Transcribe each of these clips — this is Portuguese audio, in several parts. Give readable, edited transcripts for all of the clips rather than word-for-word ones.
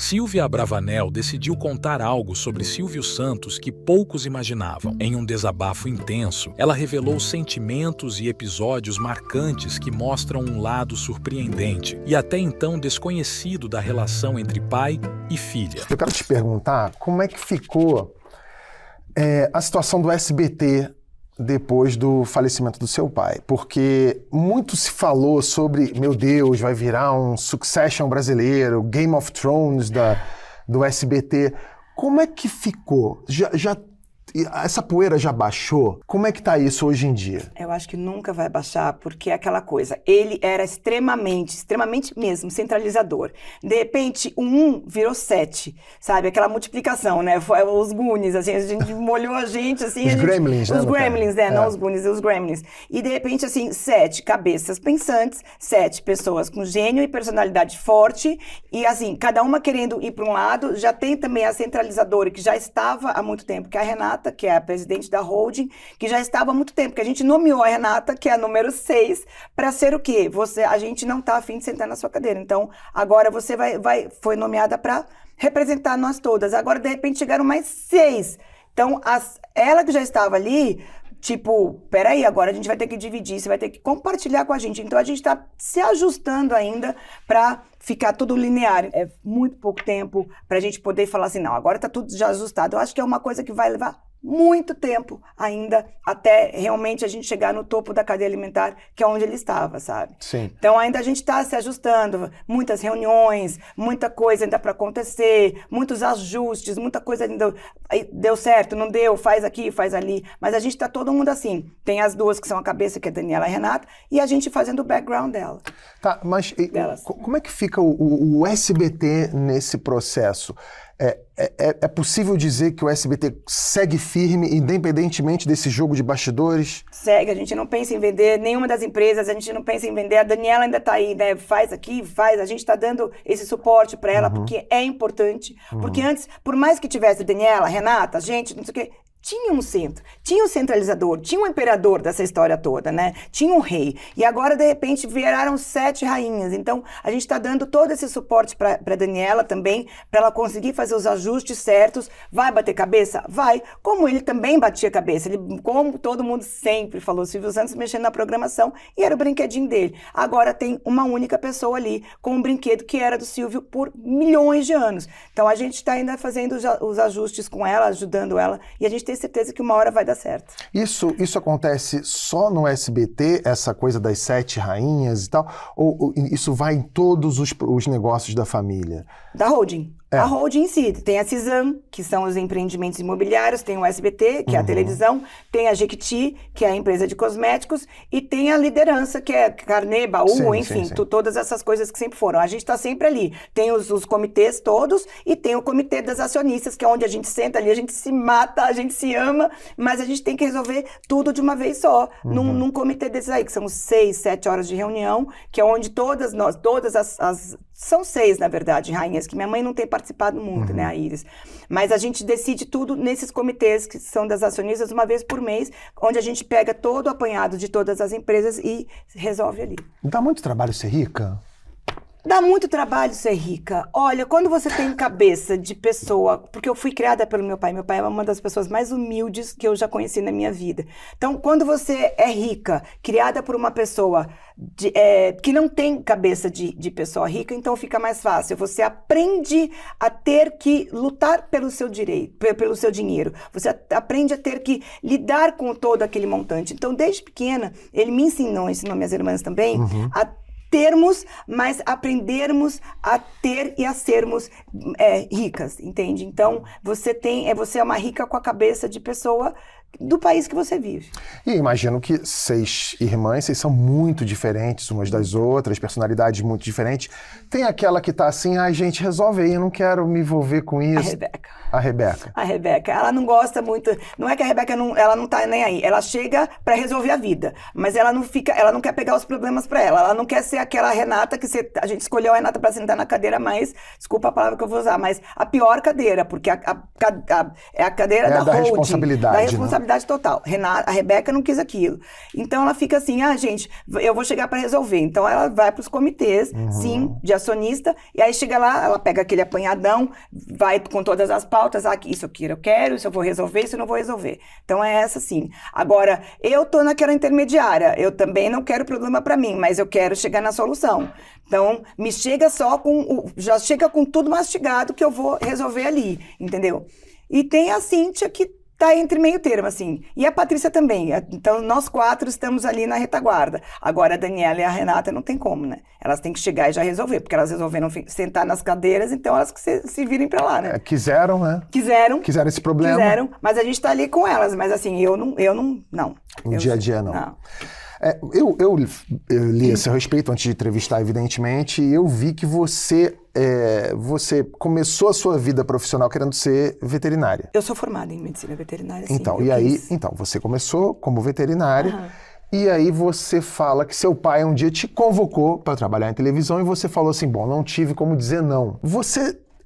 Silvia Abravanel decidiu contar algo sobre Silvio Santos que poucos imaginavam. Em um desabafo intenso, ela revelou sentimentos e episódios marcantes que mostram um lado surpreendente e até então desconhecido da relação entre pai e filha. Eu quero te perguntar como é que ficou a situação do SBT depois do falecimento do seu pai, porque muito se falou sobre, meu Deus, vai virar um Succession brasileiro, Game of Thrones do SBT. Como é que ficou? Essa poeira já baixou? Como é que tá isso hoje em dia? Eu acho que nunca vai baixar, porque é aquela coisa, ele era extremamente mesmo, centralizador. De repente, o 1 virou 7, sabe? Aquela multiplicação, né? Foi os Goonies, assim, a gente molhou a gente, assim... Os Gremlins, né? Os Gremlins, não os Goonies, os Gremlins. E, de repente, assim, 7 cabeças pensantes, 7 pessoas com gênio e personalidade forte, e, assim, cada uma querendo ir para um lado. Já tem também a centralizadora, que já estava há muito tempo, que é a Renata, que é a presidente da holding, que já estava há muito tempo, que a gente nomeou a Renata, que é a número 6, para ser o quê? A gente não está afim de sentar na sua cadeira. Então, agora você foi nomeada para representar nós todas. Agora, de repente, chegaram mais 6. Então, ela que já estava ali, tipo, peraí, agora a gente vai ter que dividir, você vai ter que compartilhar com a gente. Então, a gente está se ajustando ainda para ficar tudo linear. É muito pouco tempo para a gente poder falar assim, não, agora está tudo já ajustado. Eu acho que é uma coisa que vai levar muito tempo ainda até realmente a gente chegar no topo da cadeia alimentar, que é onde ele estava, sabe? Sim. Então ainda a gente está se ajustando, muitas reuniões, muita coisa ainda para acontecer, muitos ajustes, muita coisa ainda deu certo, não deu, faz aqui, faz ali, mas a gente está todo mundo assim. Tem as duas que são a cabeça, que é a Daniela e a Renata, e a gente fazendo o background dela. Tá, mas como é que fica o SBT nesse processo? É possível dizer que o SBT segue firme, independentemente desse jogo de bastidores? Segue, a gente não pensa em vender nenhuma das empresas, a gente não pensa em vender. A Daniela ainda está aí, né? Faz aqui, faz. A gente está dando esse suporte para ela, porque é importante. Porque antes, por mais que tivesse a Daniela, a Renata, a gente, não sei o quê, tinha um centro, tinha um centralizador, tinha um imperador dessa história toda, né? Tinha um rei. E agora, de repente, viraram 7 rainhas. Então, a gente está dando todo esse suporte para a Daniela também, para ela conseguir fazer os ajustes certos. Vai bater cabeça? Vai. Como ele também batia cabeça. Ele, como todo mundo sempre falou, Silvio Santos mexendo na programação, e era o brinquedinho dele. Agora tem uma única pessoa ali com um brinquedo que era do Silvio por milhões de anos. Então, a gente está ainda fazendo os ajustes com ela, ajudando ela, e a gente tem certeza que uma hora vai dar certo. Isso acontece só no SBT, essa coisa das 7 rainhas e tal? Ou isso vai em todos os negócios da família? Da holding. A holding em si. Tem a Cisam, que são os empreendimentos imobiliários, tem o SBT, que é a televisão, tem a Jequiti, que é a empresa de cosméticos, e tem a liderança, que é Carnê, Baú, enfim, todas essas coisas que sempre foram. A gente está sempre ali. Tem os comitês todos, e tem o comitê das acionistas, que é onde a gente senta ali, a gente se mata, a gente se ama, mas a gente tem que resolver tudo de uma vez só, num comitê desses aí, que são 6, 7 horas de reunião, que é onde todas as são 6, na verdade, rainhas, que minha mãe não tem participado muito, né, a Iris. Mas a gente decide tudo nesses comitês que são das acionistas uma vez por mês, onde a gente pega todo o apanhado de todas as empresas e resolve ali. Dá muito trabalho ser rica? Dá muito trabalho ser rica. Olha, quando você tem cabeça de pessoa... Porque eu fui criada pelo meu pai. Meu pai é uma das pessoas mais humildes que eu já conheci na minha vida. Então, quando você é rica, criada por uma pessoa que não tem cabeça de pessoa rica, então fica mais fácil. Você aprende a ter que lutar pelo seu direito, pelo seu dinheiro. Você aprende a ter que lidar com todo aquele montante. Então, desde pequena, ele me ensinou minhas irmãs também, a termos, mas aprendermos a ter e a sermos ricas, entende? Então, você é uma rica com a cabeça de pessoa do país que você vive. E imagino que 6 irmãs, vocês são muito diferentes umas das outras, personalidades muito diferentes. Tem aquela que tá assim, gente, resolve aí, eu não quero me envolver com isso. A Rebeca. A Rebeca, ela não gosta muito, não é que a Rebeca ela não tá nem aí, ela chega para resolver a vida, mas ela não quer pegar os problemas para ela não quer ser aquela Renata que a gente escolheu a Renata para sentar na cadeira mais, desculpa a palavra que eu vou usar, mas a pior cadeira, porque é a cadeira da holding, responsabilidade, da responsabilidade total. A Rebeca não quis aquilo. Então ela fica assim, gente, eu vou chegar para resolver. Então ela vai para os comitês, sim, de acionista, e aí chega lá, ela pega aquele apanhadão, vai com todas as pautas, isso aqui eu quero, isso eu vou resolver, isso eu não vou resolver. Então é essa sim. Agora, eu tô naquela intermediária, eu também não quero problema para mim, mas eu quero chegar na solução. Então, me chega já chega com tudo mastigado que eu vou resolver ali, entendeu? E tem a Cíntia que tá entre meio termo, assim. E a Patrícia também. Então, nós 4 estamos ali na retaguarda. Agora, a Daniela e a Renata não tem como, né? Elas têm que chegar e já resolver, porque elas resolveram sentar nas cadeiras, então elas que se virem pra lá, né? Quiseram, né? Quiseram esse problema. Quiseram, mas a gente tá ali com elas. Mas assim, eu não. No dia a dia, não. Eu li a seu respeito antes de entrevistar, evidentemente, e eu vi que você começou a sua vida profissional querendo ser veterinária. Eu sou formada em medicina veterinária, sim. Então, você começou como veterinária, e aí você fala que seu pai um dia te convocou para trabalhar em televisão e você falou assim, bom, não tive como dizer não.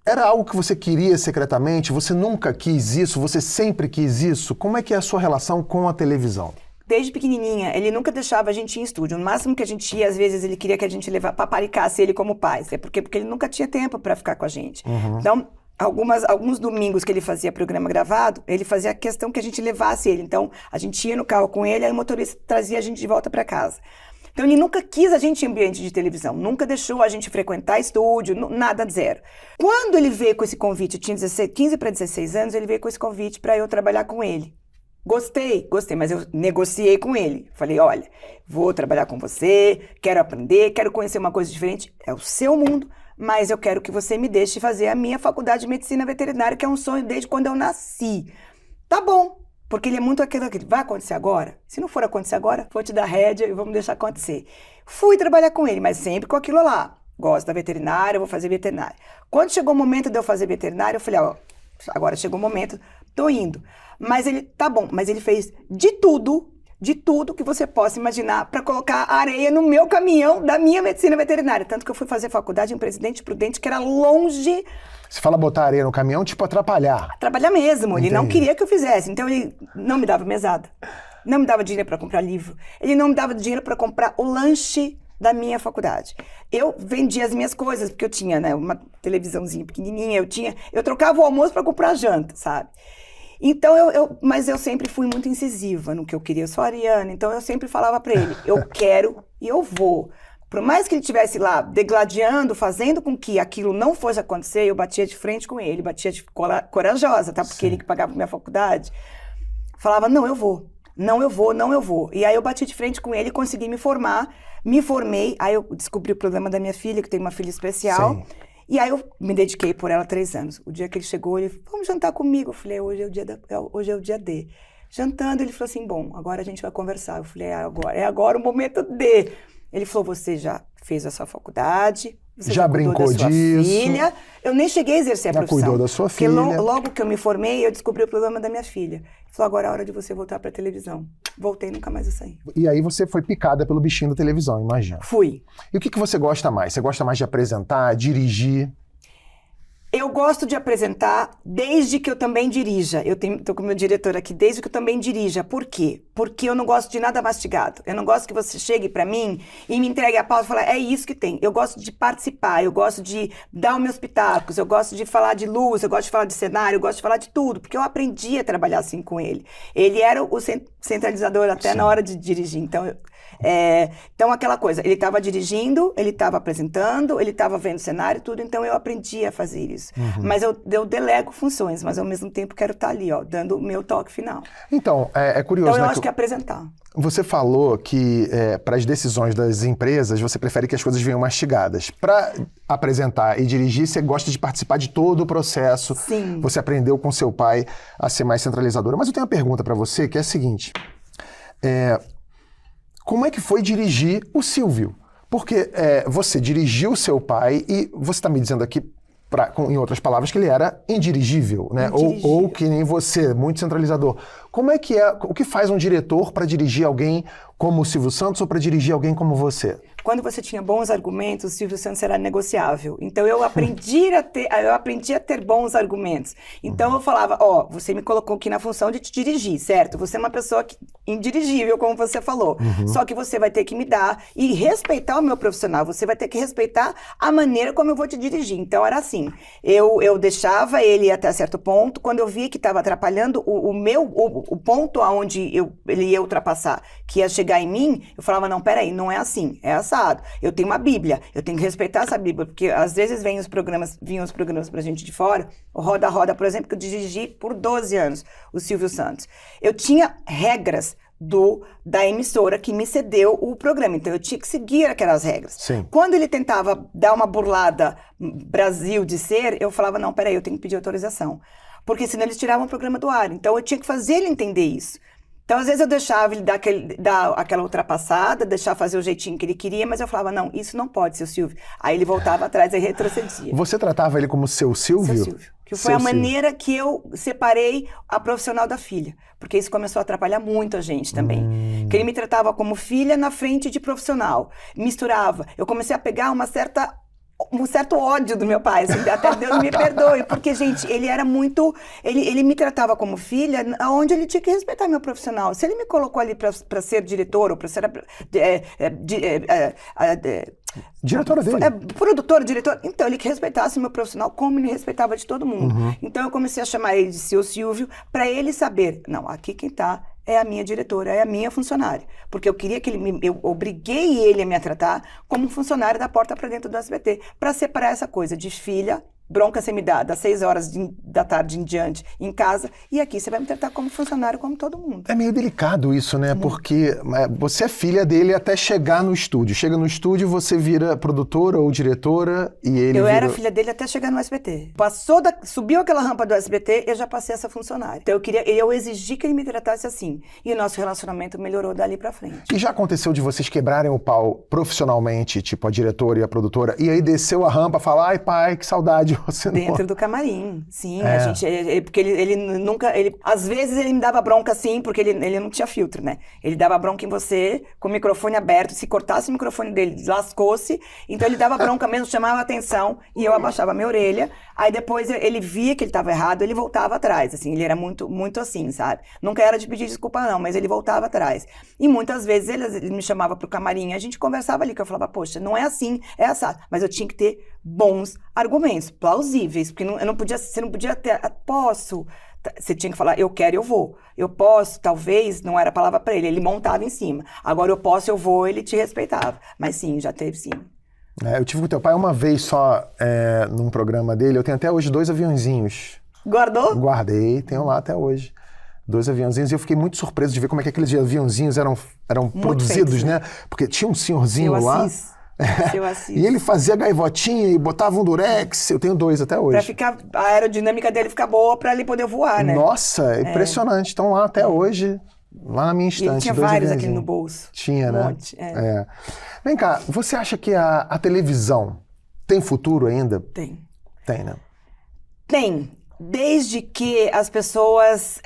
Era algo que você queria secretamente? Você nunca quis isso? Você sempre quis isso? Como é que é a sua relação com a televisão? Desde pequenininha, ele nunca deixava a gente ir em estúdio. No máximo que a gente ia, às vezes, ele queria que a gente paparicasse ele como pai. Porque ele nunca tinha tempo para ficar com a gente. Então, alguns domingos que ele fazia programa gravado, ele fazia questão que a gente levasse ele. Então, a gente ia no carro com ele, aí o motorista trazia a gente de volta para casa. Então, ele nunca quis a gente em ambiente de televisão. Nunca deixou a gente frequentar estúdio, nada, zero. Quando ele veio com esse convite, eu tinha 15 para 16 anos, ele veio com esse convite para eu trabalhar com ele. Gostei, mas eu negociei com ele. Falei, olha, vou trabalhar com você, quero aprender, quero conhecer uma coisa diferente. É o seu mundo, mas eu quero que você me deixe fazer a minha faculdade de medicina veterinária, que é um sonho desde quando eu nasci. Tá bom, porque ele é muito aquele, vai acontecer agora? Se não for acontecer agora, vou te dar rédea e vamos deixar acontecer. Fui trabalhar com ele, mas sempre com aquilo lá. Gosto da veterinária, vou fazer veterinária. Quando chegou o momento de eu fazer veterinária, eu falei, agora chegou o momento, tô indo. Mas ele fez de tudo que você possa imaginar para colocar areia no meu caminhão da minha medicina veterinária. Tanto que eu fui fazer faculdade em Presidente Prudente, que era longe. Você fala botar areia no caminhão, tipo atrapalhar. Atrapalhar mesmo. Entendi. Ele não queria que eu fizesse. Então ele não me dava mesada. Não me dava dinheiro para comprar livro. Ele não me dava dinheiro para comprar o lanche da minha faculdade. Eu vendia as minhas coisas, porque eu tinha, né, uma televisãozinha pequenininha, eu trocava o almoço para comprar janta, sabe? Então, mas eu sempre fui muito incisiva no que eu queria. Eu sou ariana, então eu sempre falava para ele, eu quero e eu vou. Por mais que ele estivesse lá degladiando, fazendo com que aquilo não fosse acontecer, eu batia de frente com ele, batia de corajosa, tá? Porque ele que pagava minha faculdade. Falava, não, eu vou. Não, eu vou. E aí eu bati de frente com ele, consegui me formar, me formei, aí eu descobri o problema da minha filha, que tem uma filha especial. Sim. E aí eu me dediquei por ela 3 anos. O dia que ele chegou, ele falou, vamos jantar comigo. Eu falei, hoje é o dia D. Jantando, ele falou assim, bom, agora a gente vai conversar. Eu falei, é agora o momento D. Ele falou, você já fez a sua faculdade, você já brincou da sua disso. Filha. Eu nem cheguei a exercer a profissão. Já cuidou da sua filha. Porque logo que eu me formei, eu descobri o problema da minha filha. Ele falou, agora é a hora de você voltar pra televisão. Voltei, nunca mais eu saí. E aí você foi picada pelo bichinho da televisão, imagina. Fui. E o que você gosta mais? Você gosta mais de apresentar, dirigir? Eu gosto de apresentar desde que eu também dirija. Tô com o meu diretor aqui, desde que eu também dirija. Por quê? Porque eu não gosto de nada mastigado. Eu não gosto que você chegue pra mim e me entregue a pauta e fale, é isso que tem. Eu gosto de participar, eu gosto de dar os meus pitacos, eu gosto de falar de luz, eu gosto de falar de cenário, eu gosto de falar de tudo, porque eu aprendi a trabalhar assim com ele. Ele era o centralizador até na hora de dirigir. Então, aquela coisa, ele estava dirigindo, ele estava apresentando, ele estava vendo cenário, tudo, então eu aprendi a fazer isso. Mas eu delego funções, mas ao mesmo tempo quero estar ali, dando o meu toque final. Então, é curioso, então eu né, acho que é apresentar. Você falou que para as decisões das empresas, você prefere que as coisas venham mastigadas. Para apresentar e dirigir, você gosta de participar de todo o processo. Sim. Você aprendeu com seu pai a ser mais centralizadora. Mas eu tenho uma pergunta para você, que é a seguinte. Como é que foi dirigir o Silvio? Porque você dirigiu o seu pai e você está me dizendo aqui, em outras palavras, que ele era indirigível, né? Ou que nem você, muito centralizador. Como é que o que faz um diretor para dirigir alguém como o Silvio Santos ou para dirigir alguém como você? Quando você tinha bons argumentos, o Silvio Santos era negociável. Então, eu aprendi a ter bons argumentos. Então, eu falava, você me colocou aqui na função de te dirigir, certo? Você é uma pessoa indirigível, como você falou. Só que você vai ter que me dar e respeitar o meu profissional. Você vai ter que respeitar a maneira como eu vou te dirigir. Então, era assim. Eu deixava ele ir até certo ponto. Quando eu via que estava atrapalhando o ponto aonde ele ia ultrapassar, que ia chegar em mim, eu falava, não, peraí, não é assim, é assado. Eu tenho uma Bíblia, eu tenho que respeitar essa Bíblia, porque às vezes vinham os programas pra gente de fora, o Roda Roda, por exemplo, que eu dirigi por 12 anos, o Silvio Santos. Eu tinha regras da emissora que me cedeu o programa, então eu tinha que seguir aquelas regras. Sim. Quando ele tentava dar uma burlada Brasil de ser, eu falava, não, peraí, eu tenho que pedir autorização, porque senão eles tiravam o programa do ar, então eu tinha que fazer ele entender isso. Então, às vezes eu deixava ele dar aquela ultrapassada, deixar fazer o jeitinho que ele queria, mas eu falava, não, isso não pode, seu Silvio. Aí ele voltava atrás e retrocedia. Você tratava ele como seu Silvio? Seu Silvio. Que foi a maneira que eu separei a profissional da filha. Porque isso começou a atrapalhar muito a gente também. Que ele me tratava como filha na frente de profissional. Misturava. Eu comecei a pegar um certo ódio do meu pai, assim, até Deus me perdoe, porque, gente, ele era muito... Ele me tratava como filha, onde ele tinha que respeitar meu profissional. Se ele me colocou ali para ser diretor, ou para ser... diretora dele. Produtor, diretor. Então, ele que respeitasse o meu profissional como ele respeitava de todo mundo. Então, eu comecei a chamar ele de seu Silvio, para ele saber, não, aqui quem tá é a minha diretora, é a minha funcionária. Porque eu queria que eu obriguei ele a me tratar como funcionário da porta para dentro do SBT, para separar essa coisa de filha, bronca você me dá das 6 horas da tarde em diante em casa, e aqui você vai me tratar como funcionário, como todo mundo. É meio delicado isso, né? Porque você é filha dele até chegar no estúdio. Chega no estúdio, você vira produtora ou diretora e ele Eu era filha dele até chegar no SBT. Subiu aquela rampa do SBT, eu já passei essa funcionária. Então eu exigi que ele me tratasse assim. E o nosso relacionamento melhorou dali pra frente. E já aconteceu de vocês quebrarem o pau profissionalmente, tipo a diretora e a produtora, e aí desceu a rampa e fala, ai pai, que saudade. Dentro do camarim, sim. A gente, porque ele nunca... às vezes ele me dava bronca, sim, porque ele não tinha filtro, né? Ele dava bronca em você, com o microfone aberto. Se cortasse o microfone dele, lascou-se. Então ele dava bronca mesmo, chamava a atenção, e eu abaixava a minha orelha. Aí depois ele via que ele estava errado, ele voltava atrás, assim. Ele era muito, muito assim, sabe? Nunca era de pedir desculpa, não, mas ele voltava atrás. E muitas vezes ele me chamava pro camarim, a gente conversava ali, que eu falava, poxa, não é assim, é assado. Mas eu tinha que ter bons argumentos, plausíveis, porque você não podia ter, posso, você tinha que falar, eu quero, eu vou, eu posso, talvez, não era a palavra para ele montava em cima, agora eu posso, eu vou, ele te respeitava, mas sim, já teve sim. Eu tive com teu pai uma vez só num programa dele, eu tenho até hoje 2 aviãozinhos. Guardou? Guardei, tenho lá até hoje. 2 aviãozinhos, e eu fiquei muito surpreso de ver como é que aqueles aviãozinhos eram produzidos, feitos, né? Porque tinha um senhorzinho lá. E ele fazia gaivotinha e botava um durex. Eu tenho 2 até hoje. Pra ficar, a aerodinâmica dele ficar boa pra ele poder voar, né? Nossa, impressionante. Estão lá até hoje, lá na minha estante. E ele tinha vários aqui no bolso. Tinha, né? Monte, Vem cá, você acha que a televisão tem futuro ainda? Tem. Tem, né? Tem. Desde que as pessoas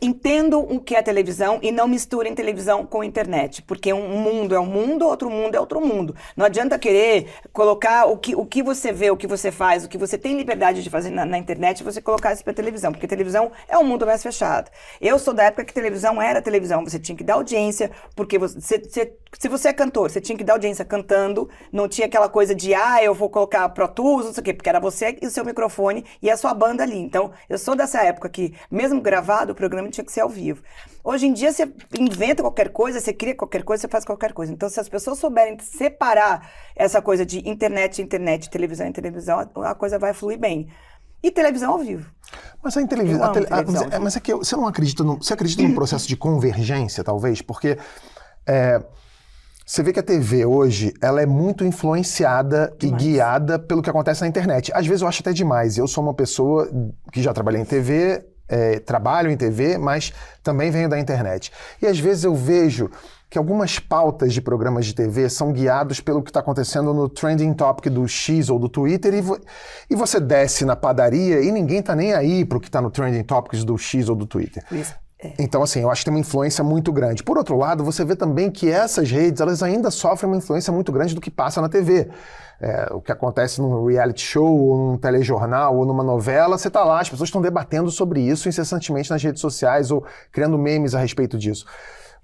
entendam o que é televisão e não misturem televisão com internet. Porque um mundo é um mundo, outro mundo é outro mundo. Não adianta querer colocar o que você vê, o que você faz, o que você tem liberdade de fazer na internet, você colocar isso pra televisão. Porque televisão é um mundo mais fechado. Eu sou da época que televisão era televisão. Você tinha que dar audiência, porque se você é cantor, você tinha que dar audiência cantando. Não tinha aquela coisa de, eu vou colocar Pro Tools, não sei o quê. Porque era você e o seu microfone e a sua banda ali. Então, eu sou dessa época que, mesmo gravado, o programa tinha que ser ao vivo. Hoje em dia, você inventa qualquer coisa, você cria qualquer coisa, você faz qualquer coisa. Então, se as pessoas souberem separar essa coisa de internet, televisão, a coisa vai fluir bem. E televisão ao vivo. Mas a televisão... Mas é que você não acredita... Você acredita num processo de convergência, talvez? Porque... Você vê que a TV hoje, ela é muito influenciada e guiada pelo que acontece na internet. Às vezes eu acho até demais. Eu sou uma pessoa que já trabalhei em TV, trabalho em TV, mas também venho da internet. E às vezes eu vejo que algumas pautas de programas de TV são guiados pelo que está acontecendo no trending topic do X ou do Twitter, e você desce na padaria e ninguém está nem aí para o que está no trending topics do X ou do Twitter. Isso. Então, assim, eu acho que tem uma influência muito grande. Por outro lado, você vê também que essas redes, elas ainda sofrem uma influência muito grande do que passa na TV. O que acontece num reality show, ou num telejornal, ou numa novela, você tá lá, as pessoas estão debatendo sobre isso incessantemente nas redes sociais ou criando memes a respeito disso.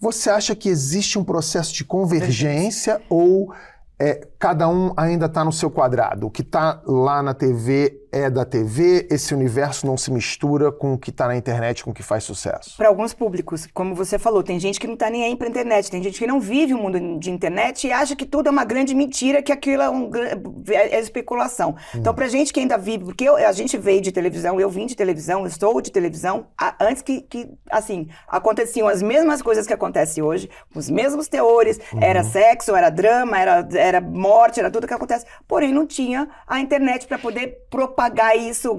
Você acha que existe um processo de convergência ou cada um ainda está no seu quadrado? O que está lá na TV é da TV, esse universo não se mistura com o que está na internet, com o que faz sucesso? Para alguns públicos, como você falou, tem gente que não está nem aí para internet, tem gente que não vive o mundo de internet e acha que tudo é uma grande mentira, que aquilo é especulação. Então, para gente que ainda vive, porque a gente veio de televisão, eu vim de televisão, eu estou de televisão, antes que assim, aconteciam as mesmas coisas que acontecem hoje, com os mesmos teores, era sexo, era drama, era morte, era tudo que acontece, porém não tinha a internet para poder propagar isso,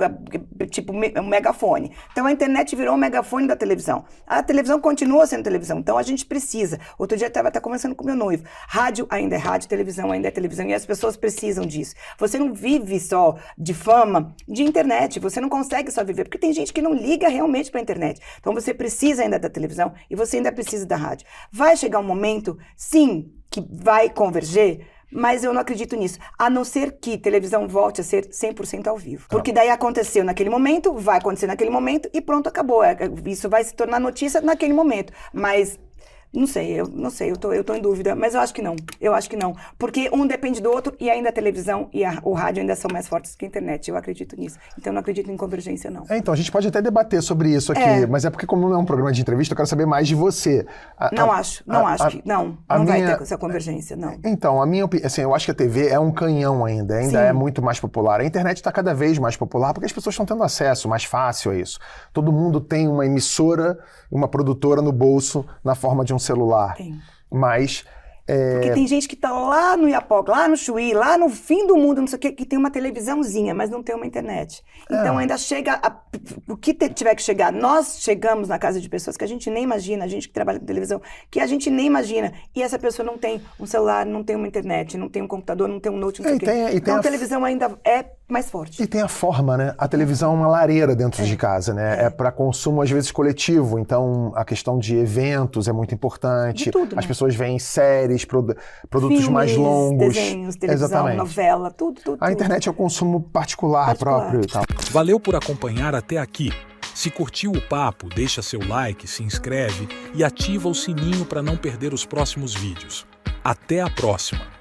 tipo um megafone. Então a internet virou um megafone da televisão. A televisão continua sendo televisão, então a gente precisa. Outro dia eu estava até conversando com meu noivo. Rádio ainda é rádio, televisão ainda é televisão, e as pessoas precisam disso. Você não vive só de fama, de internet, você não consegue só viver, porque tem gente que não liga realmente para a internet. Então você precisa ainda da televisão e você ainda precisa da rádio. Vai chegar um momento, sim, que vai converger, mas eu não acredito nisso, a não ser que televisão volte a ser 100% ao vivo. Porque daí aconteceu naquele momento, vai acontecer naquele momento e pronto, acabou. Isso vai se tornar notícia naquele momento. Mas não sei, eu tô em dúvida, mas eu acho que não. Porque um depende do outro e ainda a televisão e o rádio ainda são mais fortes que a internet, eu acredito nisso. Então eu não acredito em convergência, não. Então, a gente pode até debater sobre isso aqui, mas é porque como não é um programa de entrevista, eu quero saber mais de você. Não vai ter essa convergência, não. Então, a minha opinião, assim, eu acho que a TV é um canhão ainda é muito mais popular. A internet está cada vez mais popular porque as pessoas estão tendo acesso mais fácil a isso. Todo mundo tem uma emissora, uma produtora no bolso na forma de um celular. Tem. Mas porque tem gente que tá lá no Iapoca, lá no Chuí, lá no fim do mundo, não sei o que tem uma televisãozinha, mas não tem uma internet. Então ainda chega, o que tiver que chegar, nós chegamos na casa de pessoas que a gente nem imagina, a gente que trabalha com televisão, que a gente nem imagina, e essa pessoa não tem um celular, não tem uma internet, não tem um computador, não tem um note, não sei o quê. Então a televisão ainda é mais forte. E tem a forma, né? A televisão é uma lareira dentro de casa, né? É para consumo, às vezes, coletivo. Então, a questão de eventos é muito importante. De tudo, as né? pessoas veem séries, produtos Filmes, mais longos. Desenhos, televisão, exatamente. Novela, tudo. A internet é o consumo particular próprio e tal. Valeu por acompanhar até aqui. Se curtiu o papo, deixa seu like, se inscreve e ativa o sininho para não perder os próximos vídeos. Até a próxima!